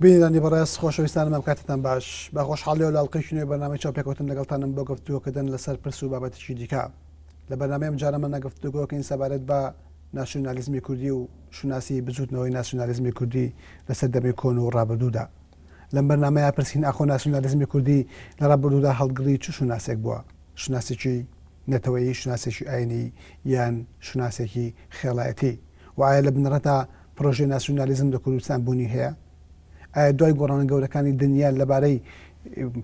بینانی بەڕێز خۆشەویستانم ئەم کاتتان باش بە خۆشحاڵی و لاڵقەی نوێ بەنامەی چاوپێکوتن لەگەڵتانم بۆ گفتوگۆکردن لەسەر پرس و بابەتێکی دیکە لە بەنامەیەم جارەمە نەگفتوگۆکەین سەبارەت بە ناسیۆنالیزمی کوردی و شوناسی بزوتنەوەی ناسیۆنالیزمی کوردی لەسەر دەمەی کۆن و ڕابردوودا لەم بەرنامەیە پرسین ئاخۆ ناسیۆنالیزمی کوردی لە ڕابردوودا هەڵگری چ شوناسێک بووە شوناسێکی نەتەوەیی شوناسێکی ئاینی یان شوناسێکی خێڵایەتی وایە لە بنەڕەتە پرۆژەی ناسیۆنالیزم لە کوردستان بوونی هەیە ئایا دوای گۆڕانە گەورەکانی دنیا لەبارەی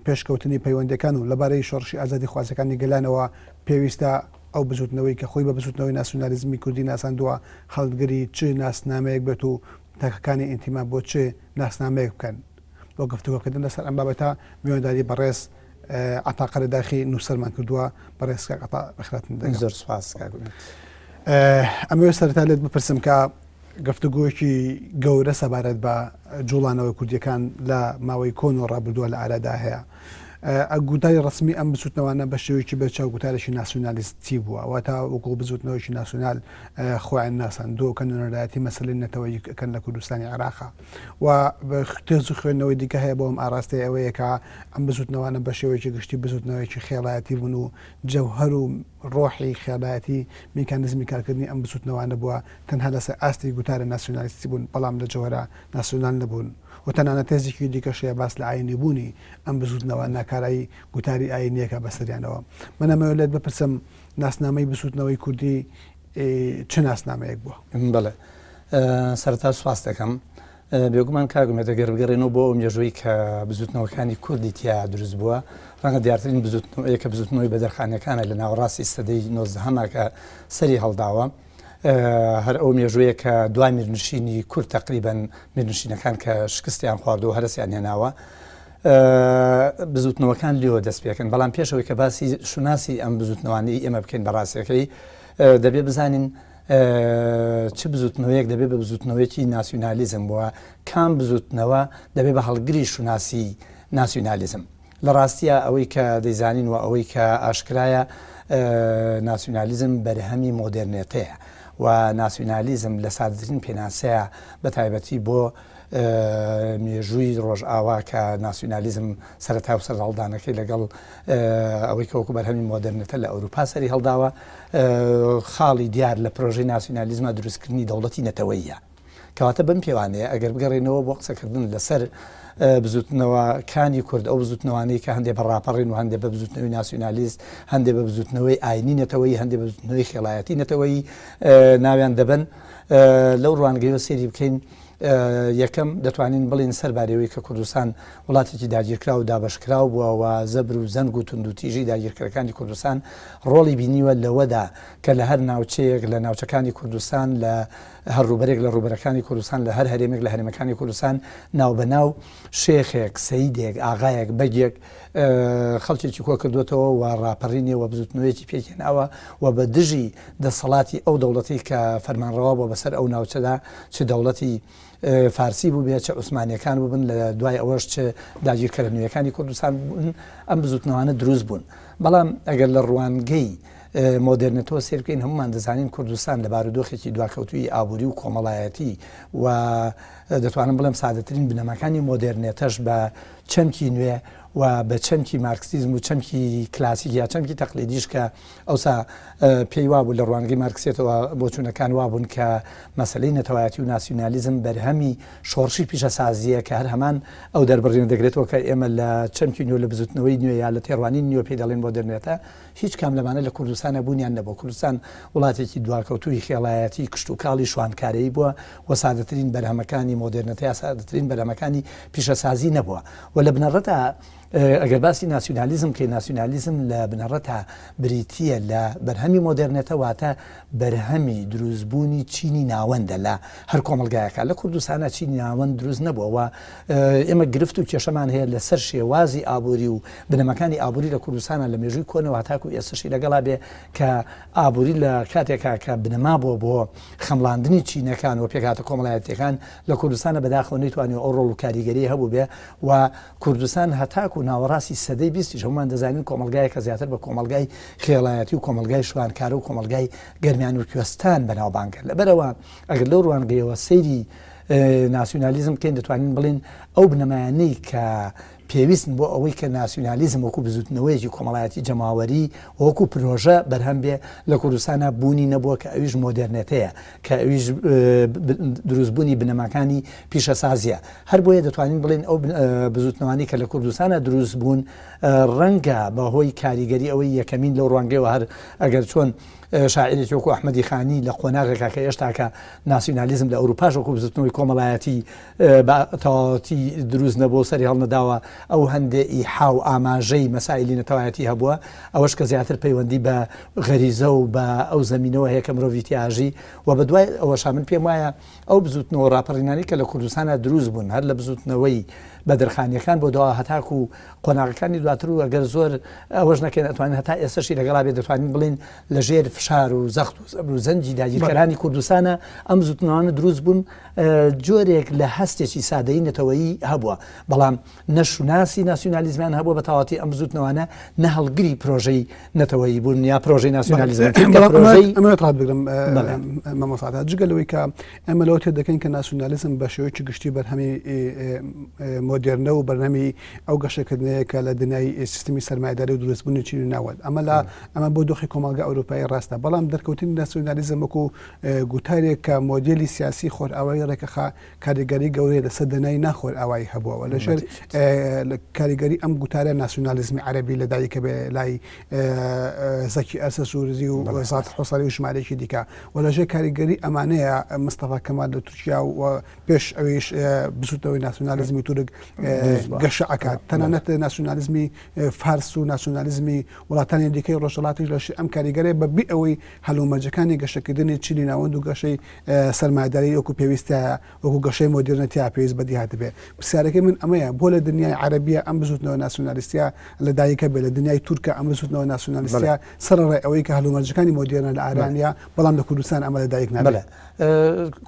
پێشکەوتنی پەیوەندەکان و لەبارەی شۆڕشی ئازادی خوازەکانی گەلانەوە پێویستە ئەو بزوتنەوەی کە خۆی بە بزوتنەوەی ناسیۆنالیزمی کوردی ناساندووە هەڵگری چ ناسنامەیەک بێت و تاکەکانی ئینتیما بۆ چ ناسنامەیەک بکەن بۆ گفتوگۆکردن لەسەر ئەم بابەتە میوانداری بەڕێز عتاقە داخی نووسەرمان کردووە بەڕێز عتا بەخراتن زۆر سوپاس ئەمەوێ سەرەتا لێت بپرسم کە گفتوگۆیەکی گەورە سەبارەت بە جوڵانەوەی کوردیەکان لە ماوەی کۆن و ڕابردووە لە ئارادا هەیە گوتاری ڕسمی ئەم بچوتنەوانە بە شێوەیەکی بەرچاو گوتارێکی ناسیۆنالیستی بووە واتە وەکو بزوتنەوەیکی ناسیۆنال خۆیان ناساندووە کە نەرایەتی مەسەلەی نەتەوەیی کەن لە کوردستانی عێراقا و تێز و خوێندنەوەی دیکە هەیە بۆ ئەم ئاراستەی ئەوەیە کە ئەم بزوتنەوانە بە شێوەیەکی گشتی بزوتنەوەیکی خێڵایەتی بوون و جەوهەر و ڕۆحی خێڵایەتی میکانیزمی کارکردنی ئەم بزوتنەوانە بووە تەنها لەسەر ئاستی گوتارە ناسیۆنالیستی بوون بەڵام لە جەوهەرە ناسیۆنال نەبوون و تەنانەت تێزێکی دیکەشەیە باس لە ئاینی بوونی ئەم بزوتنەوە ناکارایی گوتاری ئاینیەکە بەسەریانەوە من ئەمەوێت لێت بپرسم ناسنامەی بسوتنەوەی کوردی چ ناسنامەیەک بووە؟ بەڵێ سەرەتا سوپاس دەکەم بێگومان کاگومێتە گەربگەڕێنەوە بۆ ئەو مێژووی کە بزوتنەوەکانی کوردی تیا دروست بووە ڕەنگە دیارترین بزوتنەوەیە کە بزوتنەوەی بە دەرخانەکانە لە ناوەڕاستی سەدەی 19 کە سەری هەڵداوە هەر ئەو مێژوەیە کە دوای میرنشینی کورد تقریبەن میرنشینەکان کە شکستیان خواردەوە هەرسیان هێناوە بزوتنەوەکان لێوە دەست پێکەن بەڵام پێشەوەی کە باسی شوناسی ئەم بزوتنەوانی ئێمە بکەین بەڕاستیەکەی دەبێ بزانین چ بزوتنەوەیەک دەبێت بە بزوتنەوەیەکی ناسیۆنالیزم بووە کام بزوتنەوە دەبێت بە هەڵگری شوناسی ناسیۆنالیزم لە ڕاستیە ئەوەی کە دەیزانین و ئەوەی کە ئاشکرایە ناسیۆنالیزم بەرهەمی مۆدرنێتەیە و ناسیۆنالیزم لە سادەترین پێناسەیە بە تایبەتی بۆ مێژووی ڕۆژئاوا کە ناسیۆنالیزم سەرەتا و سەرهەڵدانەکەی لەگەڵ ئەوەی کە وەکو بەرهەمی مۆدرنێتە لە ئەوروپا سەری هەڵداوە خاڵی دیار لە پرۆژەی ناسیۆنالیزمە دروستکردنی دەوڵەتی نەتەوەییە کەواتە بم پێوانەیە ئەگەر بگەڕێنەوە بۆ قسەکردن لەسەر بزوتنەوەکانی کورد ئەو بزوتنەوانەی کە هەندێک بەڕاپەڕین و هەندێک بە بزوتنەوەی ناسیۆنالیست هەندێک بە بزوتنەوەی ئاینی نەتەوەیی هەندێک بە بزوتنەوەی خێڵایەتی نەتەوەیی ناویان دەبن لەو ڕوانگەیەوە سێری بکەین یەکەم دەتوانین بڵین سەربارەوەی کە کوردستان وڵاتێکی داگیرکرا و دابەشکراو بووەوە زەبر و زەنگ و تونند و تیژی داگیرکەرەکانی کوردستان ڕۆڵی بینیوە لەوەدا کە لە هەر ناوچەیەک لە ناوچەکانی کوردستان لە هەر ڕوبەرێک لە ڕوبەرەکانی کوردستان لە هەر هەرێمێک لە هەرێمەکانی کوردستان ناوبەناو شێخێک سەیدێک ئاغایەک بەگێک خەڵکێکی کۆ کردوێتەوە و ڕاپەڕینێ و بزوتنەوەیەکی پێکێناوە و بە دژی دەسەڵاتی ئەو دەوڵەتی کە فەرمانڕەوا بۆ بەسەر ئەو ناوچەدا چ دەوڵەتی فارسی بوو بێت چه عوسمانیەکان بوون لە دوای ئەوەش چ داگیرکەرە نوێیەکانی کوردستان بوون ئەم بزوتنەوانە دروست بوون بەڵام ئەگەر لە ڕوانگەی مۆدرنێتەوە سیر بکەین هەمومان دەزانین کوردستان لە بارودۆخێکی دواکەوتوی ئابووری و کۆمەڵایەتی و دەتوانم بڵێم سادەترین بنەماکانی مۆدرنێتەش بە چەمکی نوێ و بە چەمکی مارکسیزم و چەمکی کلاسیک یا چەمکی تەقلیدیش کە ئەوسا پێی وابوو لە ڕوانگەی مارکسێتەوە بۆچوونەکان وابوون کە مەسەلەی نەتەوایەتی و ناسیۆنالیزم بەرهەمی شۆڕشی پیشەسازیە کە هەر هەمان ئەو دەربڕینە دەگرێتەوە کە ئێمە لە چەمکی نوێ لە بزوتنەوەی نوێ یا لە تێڕوانی نوێ پێی دەڵێن مۆدرنێتە هیچ کام لەمانە لە کوردستانە بوونیان نەبوو کوردستان وڵاتێکی دواکەوتوی خێڵایەتی کشت و کاڵی شوانکارەیی بووە و سادەترین بەرهەمەکانی مۆدرنێتە سادەترین بەرهەمەکانی پیشەسازی نەبووە و لە بنەڕەتە ئەگەر باسی ناسیۆنالیزم کە ناسیۆنالیزم لە بنەڕەتە بریتیە لە بەرهەمی مۆدرنێتە واتە بەرهەمی دروستبوونی چینی ناوەندە لە هەر کۆمەلگایەکە لە کوردستانە چینی ناوەند دروست نەبووەوە ئێمە گرفت و کێشەمان هەیە لەسەر شێوازی ئابووری و بنەمەکانی ئابووری لە کوردستانە لە مێژووی کۆنەوە تاکو ئێستاشی لەگەڵا بێ کە ئابووری لە کاتێکا کە بنەما بووە بۆ خەمڵاندنی چینەکان و پێکاتە کۆمەڵایەتیەکان لە کوردستانە بەداخەوە نەیتوانێت ئەو ڕۆڵ و کاریگەری هەبوو بێ و کوردستان هەتاکو و ناوەڕاستی سەدەی 20 هەمومان دەزانین کۆمەلگایەکە زیاتر بە کۆمەلگای خێڵایەتی و کۆمەلگای شوانکارە و کۆمەلگای گەرمیان و کوێستان بەناوبانگە لەبەرەوە ئەگەر لەو ڕوانگەیەوە سەیری ناسیۆنالیزم بکەین دەتوانین بڵین ئەو بنەمایانەی کە پێویستن بۆ ئەوەی کە ناسیۆنالیزم وەکو بزوتنەوەیەکی کۆمەڵایەتی جەماوەری وەکو پرۆژە بەرهەم بێ لە کوردستانە بوونی نەبووە کە ئەویش مۆدرنێتەیە کە ئەویش دروستبوونی بنەماکانی پیشەسازیە هەر بۆیە دەتوانین بڵین ئەو بزوتنەوانی کە لە کوردستانە دروست بوون ڕەنگە بەهۆی کاریگەری ئەوەی یەکەمین لەو ڕوانگەیەوە هەر ئەگەر چۆن شاعرێکی وەکو ئەحمەدی خانی لە قۆناغێکا کە ئێشتا کە ناسیۆنالیزم لە ئەوروپاش وەکو بزوتنەوەی کۆمەڵایەتی تەواوەتی دروست نەبوو سەری هەڵنەداوە ئەو هەندێ ئیحاو ئاماژەی مەسائلی نەتەوایەتی هەبووە ئەوەش کە زیاتر پەیوەندی بە غەریزە و بە ئەو زەمینەوە هەیە کە مرۆڤ ئیتیاژی و بەدوای ئەوەش من پێم وایە ئەو بزوتنەوە ڕاپەڕینانی کە لە کوردستانە دروست بوون هەر لە بزوتنەوەی بەدرخانیەکان بۆ داوا هەتاکو و قۆناغەکانی دواتر و ئەگەر زۆر ئەوەش نەکەن ئەتوانین هەتا ئێستاشی لەگەڵا بێ دەتوانین بڵین لە ژێر فشار و زەخت و زەبر و زەنجی داگیرکەرانی کوردستانە ئەم بزوتنەوانە دروست بوون جۆرێک لە هەستێکی سادەیی نەتەوەیی هەبووە بەڵام نەشوناسی ناسیۆنالیزمیان هەبووە بە تەواوەتی ئەم بزوتنەوانە نە هەڵگری پرۆژەی نەتەوەیی بوون یا پرۆژەی ناسیۆنالیزم ئەمە ڕات بگرم مەمەساعات جگە لەوەی کە ئەمە لەوە تێ دەکەین کە ناسیۆنالیزم بە شێوەیەکی گشتی بەرهەمی مۆدرنە و بەرنەمی ئەو گەشەکردنەیە کە لە دنیای سیستمی سەرمایه‌داری و دروستبوونی چین و ناوەت ئەمە بۆ دۆخی کۆمەلگا ئەوروپایی ڕاستە بەڵام دەرکەوتنی ناسیۆنالیزم وەکو گوتارێک کە مۆدێلی سیاسی خۆرئاوایی ڕێکەخا کاریگەری گەورەی لەسەر دنیای ناخۆر ئاوایی هەبووە لەژێر کاریگەری ئەم گوتارە ناسیۆنالیزمی عەرەبی لەدایکە بێ لای زەکی ئەرسە سوورزی و وەزات حوسەری و ژمارەیەکی دیکە و لەژێر کاریگەری ئەمانەیە مستەفا کەمال لە تورکیا و پێش ئەویش بزوتنەوەی ناسیۆنالیزمی تورک گەشە ئەکات تەنانەت ناسیۆنالیزمی فارس و ناسیۆنالیزمی وڵاتانی دیکەی ڕۆژهەڵاتی لەش ئەم کاریگەرەیە بەبی ئەوەی هەلومەرجەکانی گەشەکردنی چینی ناوەند و گەشەی سەرمایه‌داری وەکو پێویستە وەکو گەشەی مۆدرنەتیا پێویست بەدی هاتبێ پرسیارەکەی من ئەمەیە بۆ لە دنیای عەرەبیە ئەم بزوتنەوە ناسیۆنالیستیا لەدایکە بێ لە دنیای تورکە ئەم بزوتنەوە ناسیۆنالیستیا سەرڕای ئەوەی کە هەلومەرجەکانی مۆدرنە لە ئارانیا بەڵام لە کوردستان ئەمە لەدایک نابێت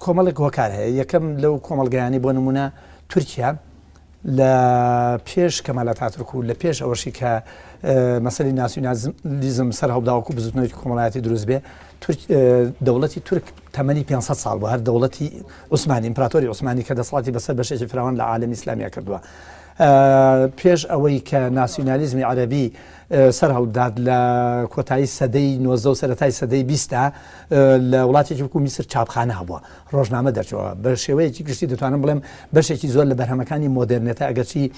کۆمەڵێک هۆکار هەیە یەکەم لەو کۆمەڵگەیانی بۆ نمونە تورکیا لە پێش کەمالات ئاتورک و لە پێش ئەوەشی کە مەسەلی ناسیۆنالیزم سەر هەڵداوەکو بزوتنەوەی کۆمەڵایەتی دروست بێ دەوڵەتی تورک تەمەنی 500 ساڵ بوو هەر دەوڵەتی عوسمانی ئیمپراتۆری عوسمانی کە دەسەڵاتی بەسەر بەشێکی فراوان لە عالەمی ئیسلامیا کردووە پێش ئەوەی کە ناسیۆنالیزمی عەرەبی سەر هەڵدات لە کۆتایی سەدەی 19 و سەرەتای سەدەی 20 لە وڵاتێکی وەکو میسر چاپخانە هەبووە ڕۆژنامە دەرچەوە بە شێوەیەکی گشتی دەتوانم بڵێم بەشێکی زۆر لە بەرهەمەکانی مۆدرنێتە ئەگەرچی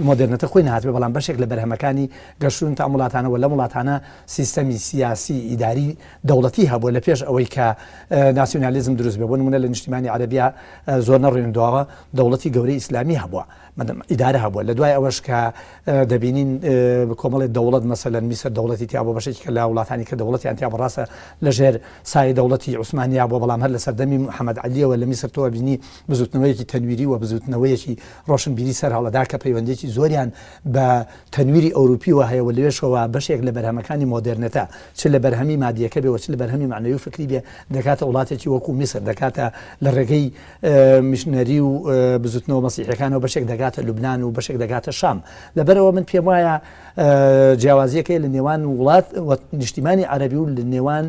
مۆدرنێتە خۆی نهاتبێ بەڵام بەشێک لە بەرهەمەکانی گەشتون تا وڵاتانە و لە وڵاتانە سیستەمی سیاسی ئیداری دەوڵەتی هەبووە لە پێش ئەوەی کە ناسیۆنالیزم دروست بێ بۆ نمونە لە نیشتیمانی عەرەبیا زۆر نەڕێنراوە دەوڵەتی گەورەی ئیسلامی هەبووە ئیدارە هەبووە لە دوای ئەوەش کە دەبینین کۆمەڵێک دەوڵەت مەسەلەن میسر دەوڵەتی تیا بۆ بەشێکی کە لە وڵاتانی کە دەوڵەتیان تیا بەڕاستە لەژێر سای دەوڵەتی عوسمانیا بۆ بەڵام هەر لە سەردەمی محەممەد عەلیەوە لە میسر تۆ بینی بزوتنەوەیەکی تەنویری و بزوتنەوەیەکی ڕۆشنبیری سەر هەڵەدا کە پەیوەندێکی زۆریان بە تەنویری ئەوروپیەوە هەیە و لەوێشەوە بەشێک لە بەرهەمەکانی مۆدرنێتە چ لە بەرهەمی مادیەکە بێ و چ لە بەرهەمی معنەوی و فکری بێ دەکاتە وڵاتێکی وەکو میسر دەکاتە لە ڕێگەی میشنەری و بزوتنەوە مەسیحیەکانەوە بەشێک دەگاتە لوبنان و بەشێک دەگاتە شام لەبەرەوە من پێم وایە جیاوازیەکەی لە نێوان وڵات نیشتیمانی عەرەبی و لە نێوان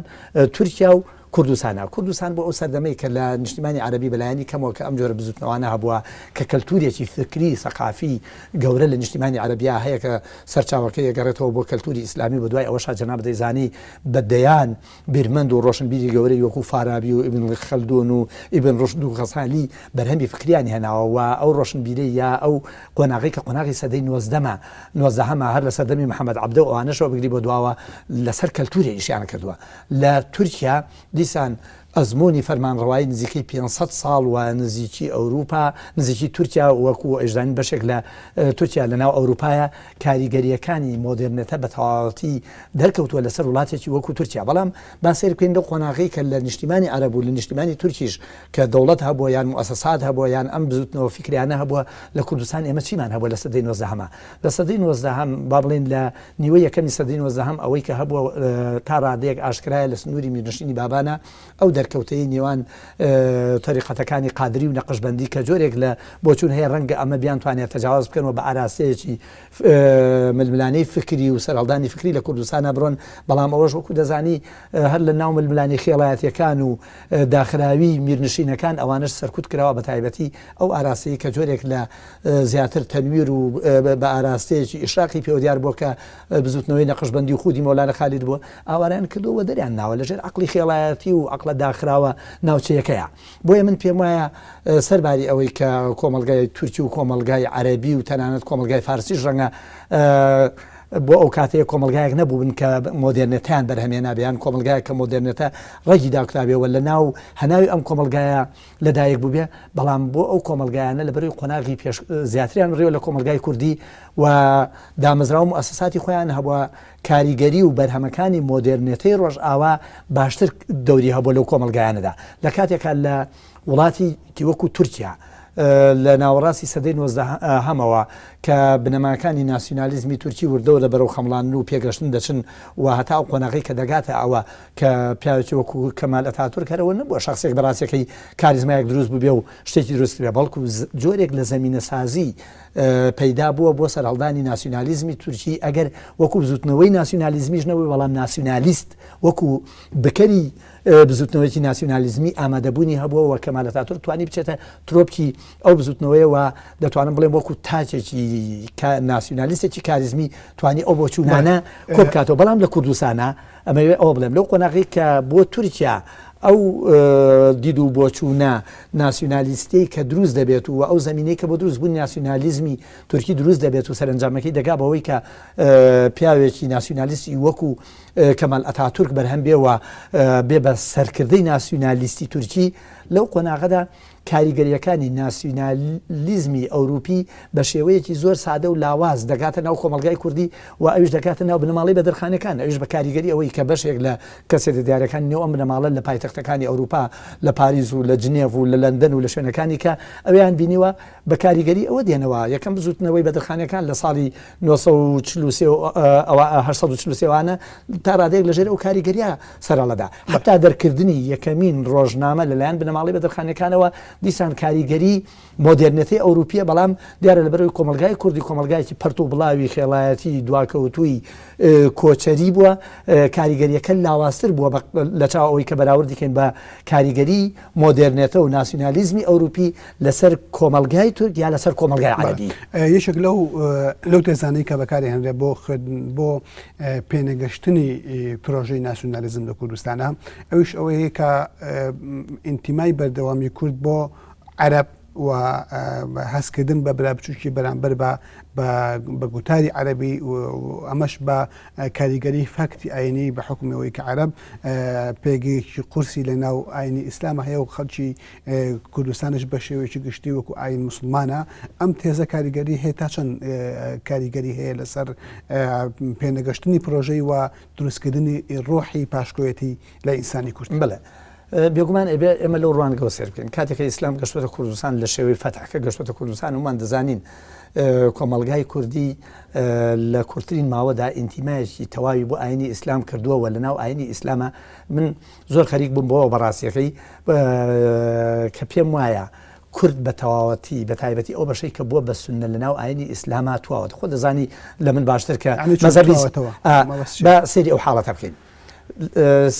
تورکیا و کوردستان بۆ ئەو سەردەمەی کە لە نیشتیمانی عەرەبی بەلایانی کەمەوە کە ئەم جۆرە بزوتنەوانە هەبووە کە کەلتورێکی فکری سەقافی گەورە لە نیشتیمانی عەرەبیا هەیە کە سەرچاوەکەی ئەگەڕێتەوە بۆ کەلتوری ئیسلامی بە دوای ئەوەش جەناب دەیزانی بەدەیان بیرمەند و ڕۆشنبیری گەورەی وەکو فارابی و ئیبن خەلدون و ئیبن ڕوشد و غەزالی بەرهەمی فکریانی هێناوە و ئەو ڕۆشنبیری یا ئەو قۆناغی کە قۆناغی سەدەی 19 هەر لە سەردەمی محەممەد عەبدە و ئەوانەشەوە بگری بۆ دواوە لەسەر کەلتوری ئیشیان کردووە لە تورکیا دیسان ئەزمموی فەرمانڕەوایی نزیکەی 500 ساڵ و نزیکی ئەوروپا نزیکی تورکیا وەکو ئەژدانی بەشێک لە تورکیا لەناو ئەوروپایە کاریگەریەکانی مۆدرنێتە بە تەواوەتی دەرکەوتووە لەسەر وڵاتێکی وەکو تورکیا بەڵام با سیر بکەین لەو قۆناغی کە لە نیشتیمانی عەرەب و لە نیشتیمانی تورکیش کە دەوڵەت هەبووە یان موسەسات هەبووە یان ئەم بزوتنەوە فکریانە هەبووە لە کوردستان ئێمە چیمان هەبووە لە سەدەی 19 لە سەدەی 19 با بڵێن لە نیوەی یەکەمی سەدەی 19 ئەوەی کە هەبووە تا ڕادەیەک ئاشکرایە لە سنووری میرنشینی بابانە ئەو دەرکەوتەی نێوان تەریقەتەکانی قادری و نەقشبەندی کە جۆرێک لە بۆچون هەیە ڕەنگە ئەمە بیان توانێت تەجاوز بکەنەوە بە ئاراستەیەکی ململانەی فکری و سەرهەڵدانی فکری لە کوردستانە بڕۆن بەڵام ئەوەش وەکو دەزانی هەر لە ناو ململانی خێڵایەتیەکان و داخراوی میرنشینەکان ئەوانش سەرکوت کراوە بە تایبەتی ئەو ئاراستەیە کە جۆرێک لە زیاتر تەنویر و بە ئاراستەیەکی ئیشراقی پێوەدیار بووە کە بزوتنەوەی نەقشبەندی و خودی مۆلانە خالید بووە ئاوارەیان کردووە دەریان ناوە لەژێر عەقڵی خێڵایەتی و عەقڵە داخراوە ناوچەیەکەیە بۆیە من پێم وایە سەرباری ئەوەی کە کۆمەلگای تورکی و کۆمەلگای عەرەبی و تەنانەت کۆمەلگای فارسیش ڕەنگە بۆ ئەو کاتەیە کۆمەلگایەک نەبوون کە مۆدرنێتیان بەرهەمێنا بێیان کۆمەلگایە کە مۆدرنێتە ڕێگی داکتابێەوە لە ناو هەناوی ئەم کۆمەلگایە لەدایک بوو بێ بەڵام بۆ ئەو کۆمەلگایانە لە بەروی قۆناغی پێش زیاتریان ڕێوە لە کۆمەلگای کوردی و دامەزراوە مؤسساتی خۆیان هەبووە کاریگەری و بەرهەمەکانی مۆدرنێتەی ڕۆژئاوا باشتر دەوری هەبوو لەو کۆمەلگایانەدا لە کاتێکا لە وڵاتی وەکو تورکیا لە ناوەڕاستی سەدەی 19 هەمەوە کە بنەماکانی ناسیۆنالیزمی تورکی وردەوە لە بەرەو خەمڵاندن و پێگەشتن دەچن و هەتا ئەو قۆناغی کە دەگاتە ئەوە کە پیاوێکی وەکو کەمال ئەتاتورک هەرەوە نەبووە شخصێک بەڕاستیەکەی کاریزمایەک دروست بوو بێ و شتێکی دروست بێ بەڵکو جۆرێک لە زەمینە سازی پەیدا بووە بۆ سەرهەڵدانی ناسیۆنالیزمی تورکی ئەگەر وەکو بزوتنەوەی ناسیۆنالیزمیش نەبووی بەڵام ناسیۆنالیست وەکو بکەری بزوتنەوەیکی ناسیۆنالیزمی ئامادەبوونی هەبووە کەمال ئەتاتورک توانی بچێتە ترۆپکی ئەو بزوتنەوەیەوە دەتوانم بڵێم وەکو تاچێکی ناسیۆنالیستێکی کاریزمی توانی ئەو بۆچوونانە کۆ بکاتەوە بەڵام لە کوردستانە ئەمەوێ ئەوە بڵێم لەو قۆناغی کە بۆ تورکیا ئەو دید و بۆچوونە ناسیۆنالیستی کە دروست دەبێت و ئەو زمینەی کە بۆ دروست بوون ناسیۆنالیزمی تورکی دروست دەبێت و سەرنجامەکەی دەگا بەوەی کە پیاوێکی ناسیۆنالیستی وەکو کەمال ئەتاتورک بەرهەم بێەوە بێ بە سەرکردەی ناسیۆنالیستی تورکی لەو قۆناغەدا کاریگەریەکانی ناسیۆنالیزمی ئەوروپی بە شێوەیەکی زۆر سادە و لاواز دەگاتە ناو کۆمەلگای کوردی و ئەوش دەکاتە ناو بنەماڵی بەدرخانەکان ئەوش بە کاریگەری ئەوەی کە بەشێک لە کەسێتە دیارەکان نێو ئەم بنەماڵە لە پایتەختەکانی ئەوروپا لە پاریس و لە جنێڤ و لە لەندەن و لە شوێنەکانی کە ئەویان بینیوە بە کاریگەری ئەوە دێنەوە یەکەم بزوتنەوەی بەدرخانەکان لە ساڵی 1940 تا ڕادێک لەژێر ئەو کاریگەریە سەرەڵەدا حتا دەرکردنی یەکەمین ڕۆژنامە لەلایەن بنەماڵی بەدرخانەکانەوە دیسان کاریگەری مۆدرنێتی ئەوروپیە بەڵام دیارە لە بەرەوەی کۆمەلگای کوردی کۆمەلگایکی پەرت و بڵاوی خێڵایەتی دواکەوتووی کۆچەری بووە کاریگەریەکە لاوازتر بووە لە چاو ئەوەی کە بەراوردیکەین بە کاریگەری مۆدرنێتە و ناسیۆنالیزمی ئەوروپی لەسەر کۆمەلگای تورک یا لەسەر کۆمەلگای عەرەبی یەکێک لەو تێزانەی کە بەکاری هەنرێ بۆ پێنەگەشتنی پرۆژەی ناسیۆنالیزم لە کوردستانە ئەوش ئەوەیە کە ئینتیمای بەردەوامی کورد بۆ عەرەب و هەستکردن بە برابچووکی بەرامبەر بە گوتاری عەرەبی و ئەمەش بە کاریگەری فەکتی ئاینی بە حکومەوەی کە عەرەب پێگەیەکی قورسی لە ناو ئاینی ئیسلامە هەیە و خەڵکی کوردستانش بە شێوەیەکی گشتی وەکو ئاین موسڵمانە ئەم تێزە کاریگەری هەیە تا چەند کاریگەری هەیە لەسەر پێنەگەشتنی پرۆژەی و دروستکردنی ڕۆحی پاشکۆیەتی لە ئینسانی کورد. بڵێ بێگومان ئێمە لەو ڕوانگەوە سێر بکەین کاتێکە ئیسلام گەشتوەتە کوردستان لە شێوەی فەتحکە گەشتوەتە کوردستان ومان دەزانین کۆمەلگای کوردی لە کورتترین ماوەدا ئینتیمایەکی تەواوی بۆ ئاینی ئیسلام کردووە لە ناو ئاینی ئیسلامە من زۆر خەریک بووم بۆەوە بەڕاستیەکەی کە پێم وایە کورد بە تەواوەتی بە تایبەتی ئەو بەشەی کە بووە بە سونە لە ناو ئاینی ئیسلامە تواوەت خۆ دەزانی لە من باشتر کە بە سێری ئەو حاڵەتە بکەین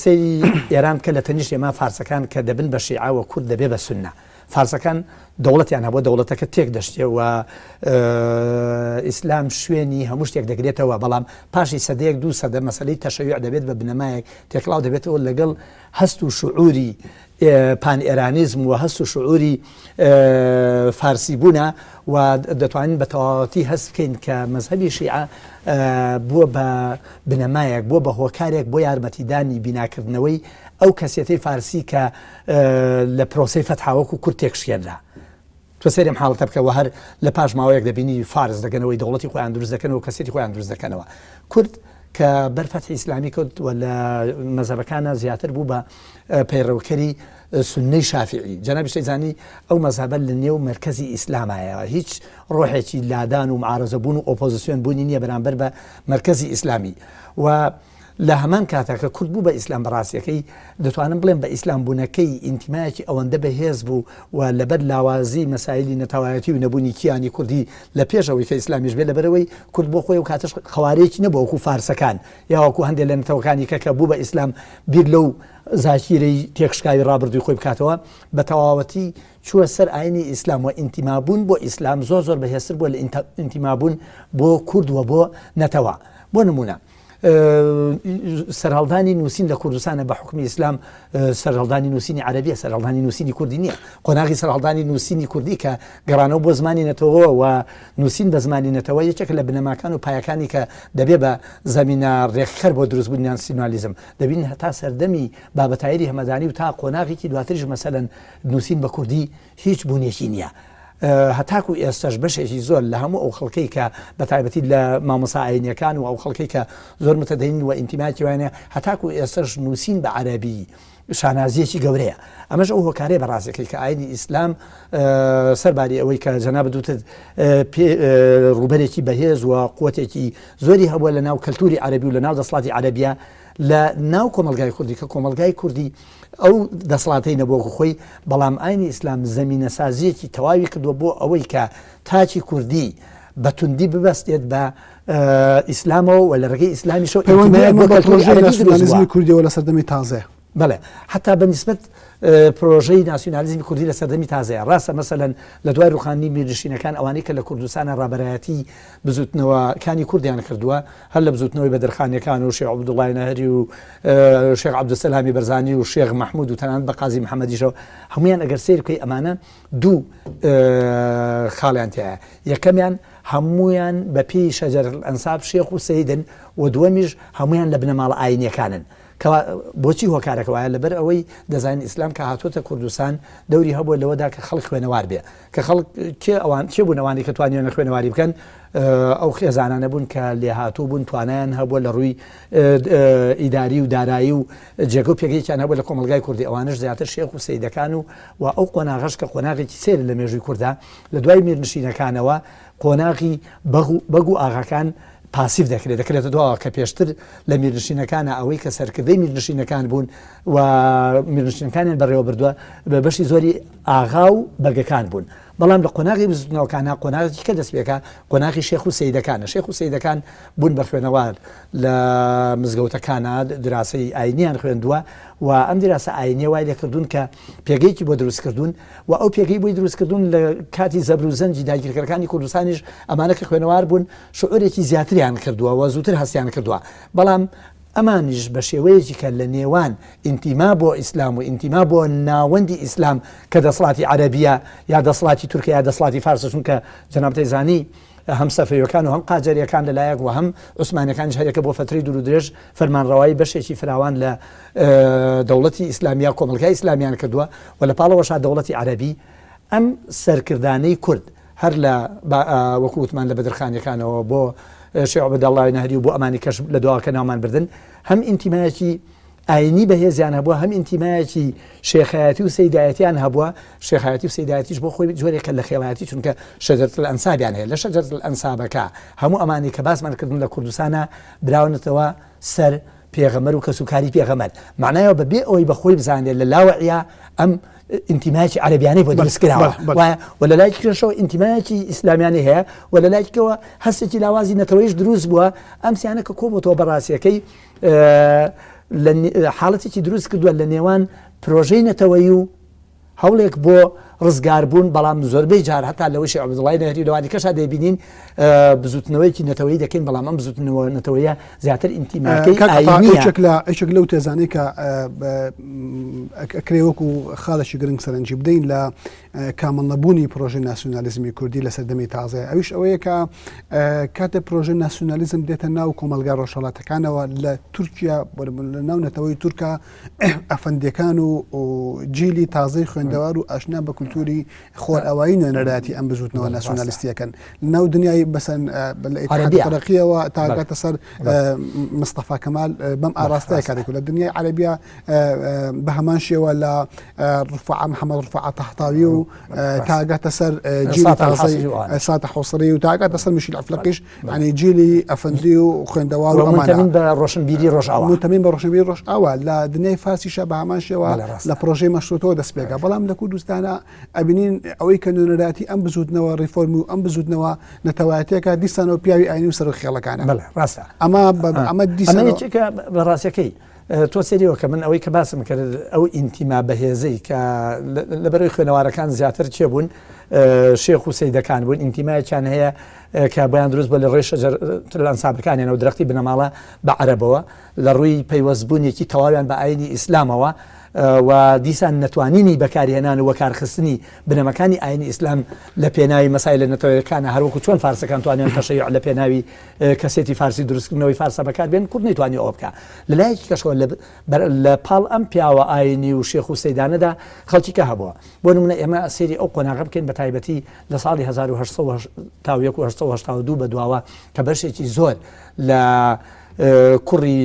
سێری ئێران کە لە تەنیشت ئێمە فارسەکان کە دەبن بە شیعەوە کورد دەبێ بە سونە فارسەکان دەوڵەتیان هەبووە دەوڵەتەکە تێک دەشتێەوە ئیسلام شوێنی هەموو شتێک دەگرێتەوە بەڵام پاشی سەدەیەک دوو سەدە مەسەلەی تەشەیوع دەبێت بە بنەمایەک تێکڵاو دەبێتەوە لەگەڵ هەست و شعوری پان ئێرانیزم و هەست و شعوری فارسی بوونە و دەتوانین بە تەواوەتی هەست بکەین کە مەزهەبی شیعە بووە بە بنەمایەک بووە بە هۆکارێک بۆ یارمەتیدانی بیناکردنەوەی ئەو کەسێتەی فارسی کە لە پرۆسەی فەتحاوەکو کورد تێکشکێنرا تۆ سێرم حاڵەتە بکەوە هەر لە پاش ماوەیەک دەبینی فارس دەکەنەوەی دەوڵەتی خۆیان دروست دەکەنەوە کەسێتی خۆیان دروست دەکەنەوە کورد کە بەرفەتحی ئیسلامی کورد و لە مەزهەبەکانە زیاتر بوو بە پەیڕەوکەری سنەی شافعی جەنابی شەیزانی ئەو مەزهەبە لە نێو مەرکەزی ئیسلامایە هیچ ڕۆحێکی لادان و معارەزەبوون و ئۆپۆزیسیۆن بوونی نییە بەرامبەر بە مەرکەزی ئیسلامی و لە هەمان کاتەکە کورد بوو بە ئیسلام بەڕاستیەکەی دەتوانم بڵێم بە ئیسلام بوونەکەی ئینتیمایەکی ئەوەندە بەهێز بوو و لەبەر لاوازی مەسایلی نەتەوایەتی و نەبوونی کیانی کوردی لە پێشەوەی کە ئیسلامیش بێ لەبەرەوەی کورد بۆ خۆی و کاتەش خەوارێکی نەبوو وەکو فارسەکان یاوەکو هەندێک لە نەتەوەکانی کە بوو بە ئیسلام بیر لەو زاکیرەی تێکشکاوی ڕابردووی خۆی بکاتەوە بە تەواوەتی چووە سەر ئاینی ئیسلام و ئینتیمابوون بۆ ئیسلام زۆر بەهێزتر بووە لە ئینتیمابوون بۆ کورد و بۆ نەتەوە. بۆ نمونە سەرهەڵدانی نووسین لە کوردستانە بە حکمی ئیسلام سەرهەڵدانی نووسینی عەرەبیە، سەرهەڵدانی نووسینی کوردی نییە. قۆناغی سەرهەڵدانی نووسینی کوردی کە گەڕانەوە بۆ زمانی نەتەوە و نووسین بە زمانی نەتەوە یەکێک لە بنەماکان و پایەکانی کە دەبێ بە زەمینە ڕێکخەر بۆ دروستبوونی ناسیۆنالیزم دەبین هەتا سەردەمی بابەتایری هەمەدانی و تا قۆناغێکی دواتریش مەسەلەن نووسین بە کوردی هیچ بوونێکی نییە. هەتاکو ئێستش بەشێکی زۆر لە هەموو ئەو خەڵکەی کە بە تایبەتی لە مامۆسا ئاینیەکان و ئەو خەڵکەی کە زۆر متەدەین و ئینتیماتی وانە هەتاکو ئێستش نووسین بە عەرەبی شانازیەکی گەورەیە. ئەمەش ئەو هۆکارێ بەڕاستیەکەی کە ئاینی ئیسلام سەرباری ئەوەی کە جەناب دووتت ڕوبەرێکی بەهێز و قوتێکی زۆری هەبووە لە ناو کەلتوری عەرەبی و لە ناو دەسڵاتی عەرەبیە لە ناو کۆمەلگای کوردی کە کۆمەلگای کوردی ئەو دەسڵاتەی نەبووە خۆی بەڵام ئاینی ئیسلام زەمینە سازیەکی تەواوی کردووە بۆ ئەوەی کە تاچی کوردی بە توندی ببەستێت بە ئیسلامەوە و لە ڕێگەی ئیسلامیشەوە ناسیۆنالیزمی کوردیەوە لە سەردەمی تازە. بەڵێ حتا بەنسبەت پرۆژەی ناسیۆنالیزمی کوردی لە سەردەمی تازەیە. ڕاستە مەسەلەن لە دوای ڕوخاندنی میرنشینەکان ئەوانەی کە لە کوردستانە ڕابەرایەتی بزوتنەوەکانی کوردیان کردووە هەر لە بزوتنەوەی بەدرخانیەکان و شێخ عەبدوڵڵای نەهەری و شێخ عەبدولسەلامی بەرزانی و شێخ مەحموود و تەنانەت بە قازی محەممەدیشەوە هەمویان ئەگەر سیر بکەی ئەمانە دوو خاڵیان تایە. یەکەمیان هەمویان بە پێی شەجەرەتول ئەنساب شێخ و سەیدن و دووەمیش هەمویان لە بنەماڵە ئاینیەکانن. بۆچی هۆکارەکە وایە لەبەر ئەوەی دەزانین ئیسلام کە هاتوۆتە کوردستان دەوری هەبووە لەوەدا کە خەڵک خوێنەوار بێ کە خەڵک چێ بوون ئەوانی کە توانیان خوێنەواری بکەن ئەو خێزانانە بوون کە لێ هاتوو بوون توانیان هەبووە لە ڕووی ئیداری و دارایی و جێگە و پێگەیەکیان هەبووە لە کۆمەلگای کوردی ئەوانش زیاتر شێخ و سەیدەکان و ئەو قۆناغەش کە قۆناغێکی سێر لە مێژووی کووردا لە دوای میرنشینەکانەوە قۆناغی بەگ و ئاغاکان پاسیف دەکرێتە دواوە کە پێشتر لە میرنشینەکانە ئەوەی کە سەرکردەی میرنشینەکان بوون و میرنشینەکانیان بەڕێوە بردووە بە بەشی زۆری ئاغا و بەرگەکان بوون. بەڵام لە قۆناغی بزوتنەوەکانە قۆناغی کە دەست پێکە قۆناغی شێخ و سەیدەکانە. شێخ و سەیدەکان بوون بە خوێنەوار لە مزگەوتەکانە دراسی ئاینیان خوێندووە و ئەم دراسە ئاینیە وای لێکردوون کە پێگەیەکی بۆ دروستکردوون و ئەو پێگەی بۆی دروستکردوون لە کاتی زەبر و زەنجی داگیرکەرەکانی کوردستانیش ئەمانە کە خوێنەوار بوون شعورێکی زیاتریان کردووە و زووتر هەستیان کردووە. بەڵام ئەمانیش بە شێوەیەکی کە لە نێوان ئینتیما بۆ ئیسلام و ئینتیما بۆ ناوەندی ئیسلام کە دەسڵاتی عەرەبیە یا دەسڵاتی تورکیا یا دەسڵاتی فارسە چونکە جەناب تەیزانی هەم سەفەویەکان و هەم قاجەریەکان لەلایەک و هەم عوسمانیەکانیش هەرێکە بۆ فترەی دوور و درێژ فەرمانڕەوایی بەشێکی فراوان لە دەوڵەتی ئیسلامیا کۆمەلگای ئیسلامیان کردووە و لە پاڵەوەشا دەوڵەتی عەرەبی ئەم سەرکردانەی کورد هەر لە وەکو وتمان لە بەدرخانیەکانەوە بۆ شێخ عەبدوڵڵای نەهەری و بۆ ئەمانی کەش لە دواکە ناومان بردن هەم ئینتیمایەکی ئاینی بەهێزیان هەبووە هەم ئینتیمایەکی شێخایەتی و سەیدایەتیان هەبووە. شێخایەتی و سەیدایەتیش بۆ خۆی جۆرێکە لە خێڵایەتی چونکە شەجەرەتول ئەنسابیان هەیە. لە شەجەرەتول ئەنسابەکە هەموو ئەمانی کە باسمان کردن لە کوردستانە براونەتەوە سەر پێغەمبەر و کەسوکاری پێغەمبەر معنایەوە بەبێ ئەوەی بەخۆی بزانێت لە لاوەعیا ئەم ئینتیمایەکی عەرەبیانەی بۆ دروستکراوە و لە لای کێشەوە ئینتیمایەکی ئیسلامیانی هەیە و لە لایکەوە هەستێکی لاوازی نەتەوەیش دروست بووە. ئەم سیانە کە کۆبووەوە بەڕاستیەکەی حاڵەتێکی دروست کردووە لە نێوان پرۆژەی نەتەوەیی و هەوڵێک بۆ ڕزگاربوون. بەڵام زۆربەی جار هەتا لەوەی شێخ عەبدوڵڵای نەهەری لەوانی کەشا دەبینین بزوتنەوەیکی نەتەوەیی دەکەین بەڵام ئەم بزوتنەوە نەتەوەیە زیاتر ئینتیماکەی ئاینیە. ئەیەک لەو تێزانەی کە ئەکرێوەکو خاڵێکی گرنگ سەرنجی بدەین لە کامل نەبوونی پرۆژەی ناسیۆنالیزمی کوردی لە سەردەمی تازەیە ئەویش ئەوەیە کە کاتە پرۆژەی ناسیۆنالیزم دێتە ناو کۆمەلگا ڕۆژهەڵاتەکانەوە لە تورکیا لە ناو نەتەوەی تورکا ئەفەندەکان و جیلی تازەی خوێندەوار و ئاشنا بە کولتوری خۆر ئەوەی نوێنەرایەتی ئەم بزوتنەوە ناسیۆنالیستیەکەن ناو دنیای بەسەن تەرەقیەوە تاگاتە سەر مستەفا کەمال بەم ئاراستەیە کارێک لە دنیای عەرەبیە بە هەمان شێوە لە ڕفاع محەممەد ڕفاع تەحتاوی و تاگاتە سەر جیلی تازەی ساتە حوسری و تاگاتە سەر مشیل ئەفلەقیش ینی جیلی ئەفەندی و خوێندەوار و منتەمین بە ڕۆشنبیری ڕۆژئاوا منتەمین بە ڕۆشنبیری ڕۆژئاوا لە دنیای فارسیشە بە هەمان شێوە لە پرۆژەی مەشروطەوە دەست پێکا بەڵام لە کوردستانە ئەبینین ئەوەی کە نوێنەراتی ئەم بزوتنەوە ڕیفۆرم و ئەم بزوتنەوە نەتەوایەتێکە دیسانەوە پیاوی ئاینی و سەر خێڵەکانە ڕاستە ئەمە دیسانێکە بەڕاستیەکەی تۆ سەریەوە کە من ئەوەی کە باسم کرد ئەو ئینتیما بەهێزەی کە لەبەرەوەی خوێنەوارەکان زیاتر چێ بوون شێخ و سەیدەکان بوون ئینتیمایەکیان هەیە کە بۆیان دروست بە لە ڕێی شەجەر ئەنسابەکانیانەوە درەختی بنەماڵە بە عەرەبەوە لە ڕووی پەیوەستبوونیەکی تەواویان بە ئاینی ئیسلامەوە و دیسان نەتوانینی بەکارهێنان و وەکارخستنی بنەمەکانی ئاینی ئیسلام لە پێناوی مەسایل لە نەتەوەیەکانە هەروەکو چۆن فارسەکان توانیان تەشەیع لە پێناوی کەسێتی فارسی دروستکردنەوەی فارسە بەکاربێن کورد نەیتوانی ئەوە بکە لەلایەکی کەشەوە لە پاڵ ئەم پیاوە ئاینی و شێخ و سەیدانەدا خەڵکی کە هەبووە بۆ نمونە ئێمە سێری ئەو قۆناغە بکەین بە تایبەتی لە ساڵی 1982 بە دواوە کە بەشێکی زۆر لە کوڕی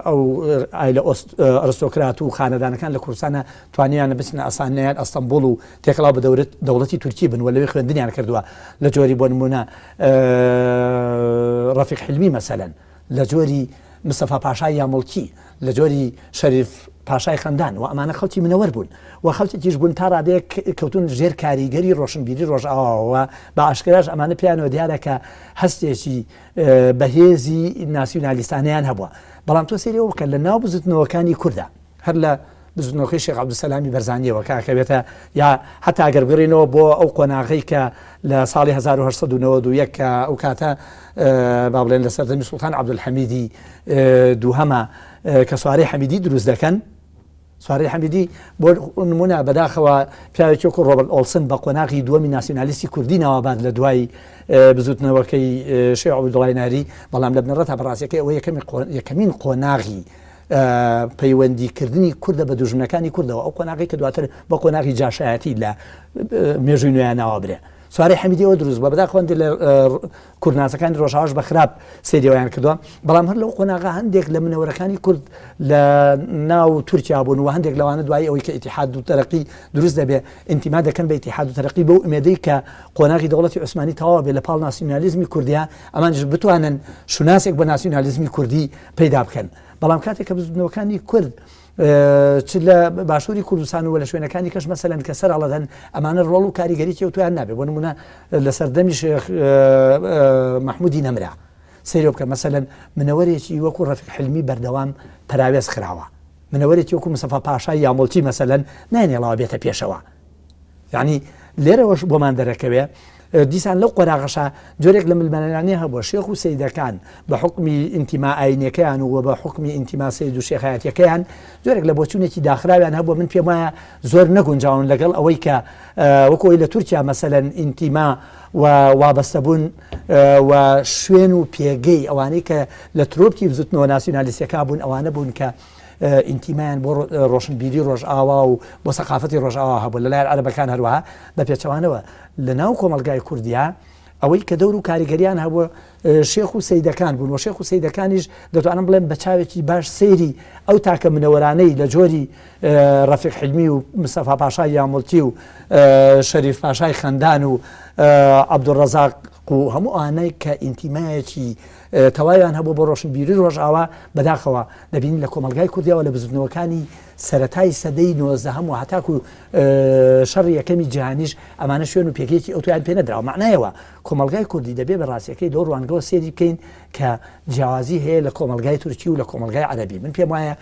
ئەو ئایلە ئەرستۆکرات و خانەدانەکان لە کوردستانە توانیانە بچنە ئەسانیان ئەستەمبوڵ و تێکەڵاو بە دەوڵەتی تورکی بن و لەوێ خوێندنیان کردووە لە جۆری بۆ نمونە ڕەفیق حلمی مەسەلەن لە جۆری مستەفا پاشای یامڵکی لە جۆری شەریف پاشای خەندان و ئەمانە خەڵکی منەوەر بوون و خەڵکیش بوون تا ڕادەیە کەوتون ژێر کاریگەری ڕۆشنبیری ڕۆژئاواوە بە ئاشکراش ئەمانە پیانەوە دیارە کە هەستێکی بەهێزی ناسیۆنالیستانیان هەبووە بەڵام تۆ سێریەوە بکە لە ناو بزوتنەوەکانی کووردا هەر لە بزوتنەوەکەی شێخ عەبدولسەلامی بەرزانیەوە کاکەوێتە یا هەتا ئەگەر بگەڕێنەوە بۆ ئەو قۆناغەی کە لە ساڵی 1991 کە ئەو کاتە با بڵێن لە سەردەمی سوڵتان عەبدولحەمیدی دووهەمە کە سوارەی حەمیدی دروست دەکەن سوارەی حەمیدی بۆ نمونە بەداخەوە پیاوێکی وەکو ڕۆبەرت ئۆڵسن بە قۆناغی دووەمی ناسیۆنالیستی کوردی ناواباد لە دوای بزوتنەوەکەی شێخ عەبدوڵڵای ناری بەڵام لە بنەڕەتە بەڕاستیەکەی ئەوە یەکەمین قۆناغی پەیوەندیکردنی کوردە بە دوژمنەکانی کوردەوە ئەو قۆناغی کە دواتر بە قۆناغی جاشایەتی لە مێژووی نوێیان ناوە برێ سوارەی حەمیدیەوە دروست بە بەداخەوەندی لە کوردناسەکانی ڕۆژاواش بە خراپ سێریەوەیان کردووە بەڵام هەر لەو قۆناغا هەندێک لە منەوەرەکانی کورد لە ناو تورکیا بوون و هەندێک لەوانە دوای ئەوەی کە ئیتیحاد و تەرەقی دروست دەبێ ئینتیما دەکەن بە ئیتیحاد و تەرەقی بەو ئومێدەی کە قۆناغی دەوڵەتی عوسمانی تەواو بێ لە پاڵ ناسیۆنالیزمی کوردیا ئەمانش بتوانن شوناسێک بە ناسیۆنالیزمی کوردی پەیدا بکەن بەڵام کاتێک کە بزوتنەوەکانی کورد چ لە باشووری کوردستان و لە شوێنەکانی کەش مەسەلەن کە سەر ئەڵەدەن ئەمانە ڕۆڵ و کاریگەریی و تویان نابێت بۆ نمونە لە سەردەمی شێخ مەحموودی نەمرا سەیرۆ بکە مەسەلەن منەوەرێکی وەکو ڕەفیق حلمی بەردەوام پراوێز خراوە منەوەرێکی وەکو مستەفا پاشای یامڵکی مەسەلەن نایێنێڵەوە بێتە پێشەوە یعنی لێرەوەش بۆمان دەرەکەوێ دیسان لەو قۆناغەشە جۆرێک لە ملمەلانێ هەبووە شێخ و سەیدەکان بە حکمی ئینتیما ئاینیەکەیان و بە حکمی ئینتیما سەید و شێخایەتیەکەیان جۆرێک لە بۆچوونێکی داخراویان هەبووە من پێم وایە زۆر نەگونجاون لەگەڵ ئەوەی کە وەکۆی لە تورکیا مەسەلەن ئینتیما و وابەستەبوون و شوێن و پێگەی ئەوانەی کە لە ترۆپی بزوتنەوە ناسیۆنالیستیەکە بوون ئەوانە بوون کە ئینتیمایان بۆ ڕۆشنبیری ڕۆژئاوا و بۆ سەقافەتی ڕۆژئاوا هەبوو لەلایەن عەرەبەکان هەروەها بە پێچەوانەوە لە ناو کۆمەلگای کوردیا ئەوەی کە دەور و کاریگەریان هەبووە شێخ و سەیدەکان بوون و شێخ و سەیدەکانیش دەتوانم بڵێم بە چاوێکی باش سەیری ئەو تاکە منەوەرانەی لە جۆری ڕەفیق حلمی و مستەفا پاشای یامڵکی و شەریف پاشای خەندان و عەبدوڕەزاق و هەموو ئەوانەی کە ئینتیمایەکی تەواویان هەبوو بۆ ڕۆشنبیری ڕۆژئاوا بەداخەوە دەبینین لە کۆمەلگای کوردیەوە لە بزوتنەوەکانی سەرەتای سەدەی 19 هەموو هەتاکو شەڕی یەکەمی جیهانیش ئەمانە شوێن و پێگەیەکی ئەوتویان پێ نەدراوە معنایەوە کۆمەلگای کوردی دەبێ بەڕاستیەکەی لەو ڕوانگەوە سێری بکەین کە جیاوازی هەیە لە کۆمەلگای تورکی و لە کۆمەلگای عەرەبی من پێم وایە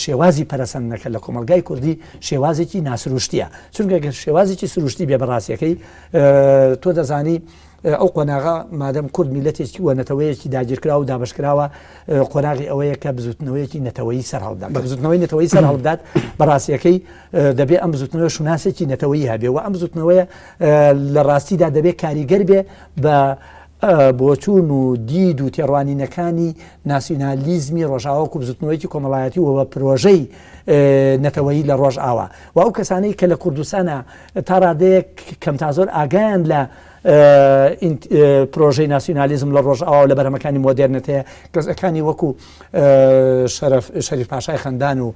شێوازی پەرەسەندنەکە لە کۆمەلگای کوردی شێوازێکی ناسروشتیە چونکە شێوازێکی سروشتی بێ بەڕاستیەکەی تۆ دەزانی ئەو قۆناغا مادەم کورد میلەتێکی وە نەتەوەیەکی داگیرکراوە و دابشکراوە قۆناغی ئەوەیە کە بزوتنەوەیەکی نەتەوەیی سەر هەڵدات بە بزوتنەوەی نەتەوەیی سەر هەڵدات بەڕاستیەکەی دەبێ ئەم بزوتنەوە شوناسێکی نەتەوەیی هەبێ و ئەم بزوتنەوەیە لە ڕاستیدا دەبێت کاریگەر بێ بە بۆچوون و دید و تێڕوانینەکانی ناسیۆنالیزمی ڕۆژاوا و بزوتنەوەیکی کۆمەڵایەتی و بە پرۆژەی نەتەوەیی لە ڕۆژ ئاوا و ئەو کەسانەی کە لە کوردستانە تا ڕادەیەک کەم تا زۆر ئاگایان لە پرۆژەی ناسیۆنالیزم لە ڕۆژ ئاوا و لە بەرهەمەکانی مۆدێرنت هەیە کەسەکانی وەکو شەریف پاشای خەندان و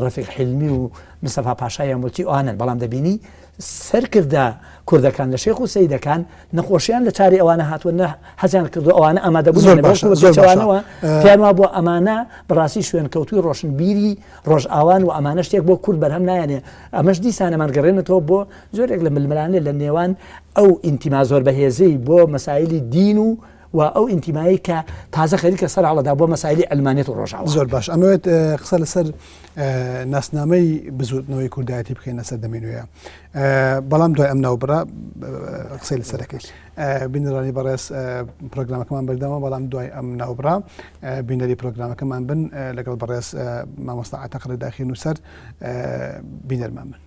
ڕەفیق حیلمی و مستەفا پاشای ئەمولتی ئەوانن بەڵام دەبینی سەرکردە کوردەکان لە شێخ و سەیدەکان نەخۆشییان لە چاری ئەوانە هاتووە حەزیان کردو ئەوانە ئامادەبوونەوە پیان وا بۆ ئەمانە بەڕاستی شوێن کەوتوی ڕۆشنبیری ڕۆژ ئاوان و ئەمانە شتێک بۆ کورد بەرهەم نایەنێ ئەمەش دیسانەمان گەڕێنێتەوە بۆ زۆرێک لە ململانێ لە نێوان ئەو ئینتیما زۆر بەهێزەی بۆ مەسایلی دین و ئەو ئینتیمایی کە تازە خەریکە سەر هەڵەدا بۆ مەسایلی ئەلمانێت و ڕۆژاوا. زۆر باش ئەمەوێت قسە لەسەر ناسنامەی بزوتنەوەی کوردایەتی بخێنە سەر دەمێنویە بەڵام دوای ئەم ناوبڕا قسەی لەسەرەکەی بینەرانی بەڕێز پرۆگرامەکەمان بەردەمە بەڵام دوای ئەم ناوبڕا بینەری پرۆگرامەکەمان بن لەگەڵ بەڕێز مامۆستا عاتەق ڕێداخی نووسەر بینەرمان بن.